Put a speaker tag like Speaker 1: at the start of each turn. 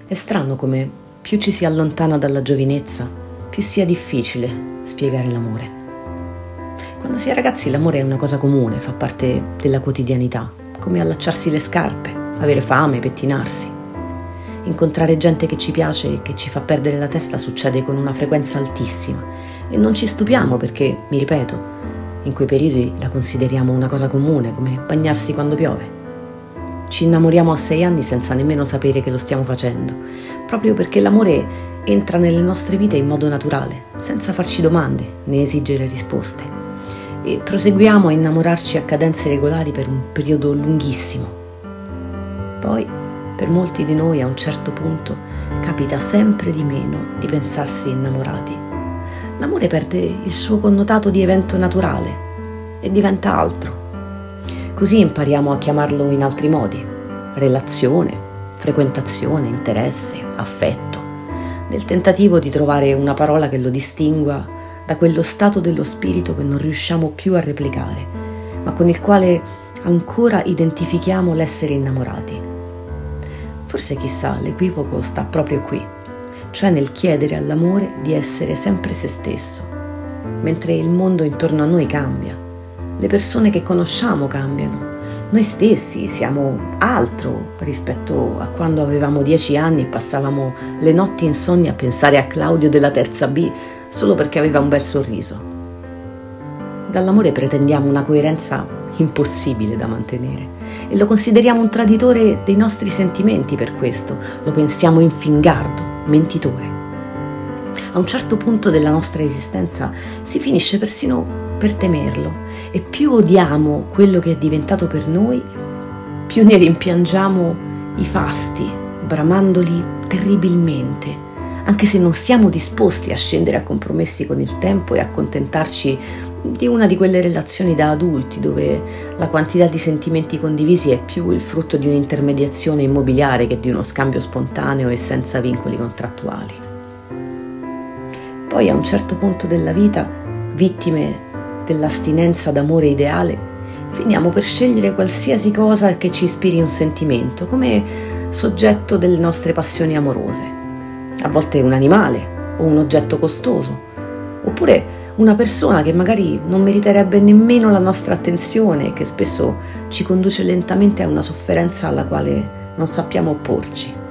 Speaker 1: È strano come più ci si allontana dalla giovinezza, più sia difficile spiegare l'amore. Quando si è ragazzi l'amore è una cosa comune, fa parte della quotidianità, come allacciarsi le scarpe, avere fame, pettinarsi. Incontrare gente che ci piace e che ci fa perdere la testa succede con una frequenza altissima e non ci stupiamo perché, mi ripeto, in quei periodi la consideriamo una cosa comune, come bagnarsi quando piove. Ci innamoriamo a 6 anni senza nemmeno sapere che lo stiamo facendo, proprio perché l'amore entra nelle nostre vite in modo naturale, senza farci domande né esigere risposte. E proseguiamo a innamorarci a cadenze regolari per un periodo lunghissimo. Poi, per molti di noi a un certo punto, capita sempre di meno di pensarsi innamorati. L'amore perde il suo connotato di evento naturale e diventa altro. Così impariamo a chiamarlo in altri modi: relazione, frequentazione, interesse, affetto, nel tentativo di trovare una parola che lo distingua da quello stato dello spirito che non riusciamo più a replicare, ma con il quale ancora identifichiamo l'essere innamorati. Forse chissà, l'equivoco sta proprio qui, cioè nel chiedere all'amore di essere sempre se stesso, mentre il mondo intorno a noi cambia, le persone che conosciamo cambiano, noi stessi siamo altro rispetto a quando avevamo 10 anni e passavamo le notti insonni a pensare a Claudio della terza B solo perché aveva un bel sorriso. Dall'amore pretendiamo una coerenza impossibile da mantenere e lo consideriamo un traditore dei nostri sentimenti per questo, lo pensiamo infingardo, mentitore. A un certo punto della nostra esistenza si finisce persino per temerlo e più odiamo quello che è diventato per noi, più ne rimpiangiamo i fasti, bramandoli terribilmente, anche se non siamo disposti a scendere a compromessi con il tempo e accontentarci di una di quelle relazioni da adulti dove la quantità di sentimenti condivisi è più il frutto di un'intermediazione immobiliare che di uno scambio spontaneo e senza vincoli contrattuali. Poi a un certo punto della vita, vittime dell'astinenza d'amore ideale, finiamo per scegliere qualsiasi cosa che ci ispiri un sentimento come soggetto delle nostre passioni amorose. A volte un animale o un oggetto costoso, oppure una persona che magari non meriterebbe nemmeno la nostra attenzione e che spesso ci conduce lentamente a una sofferenza alla quale non sappiamo opporci.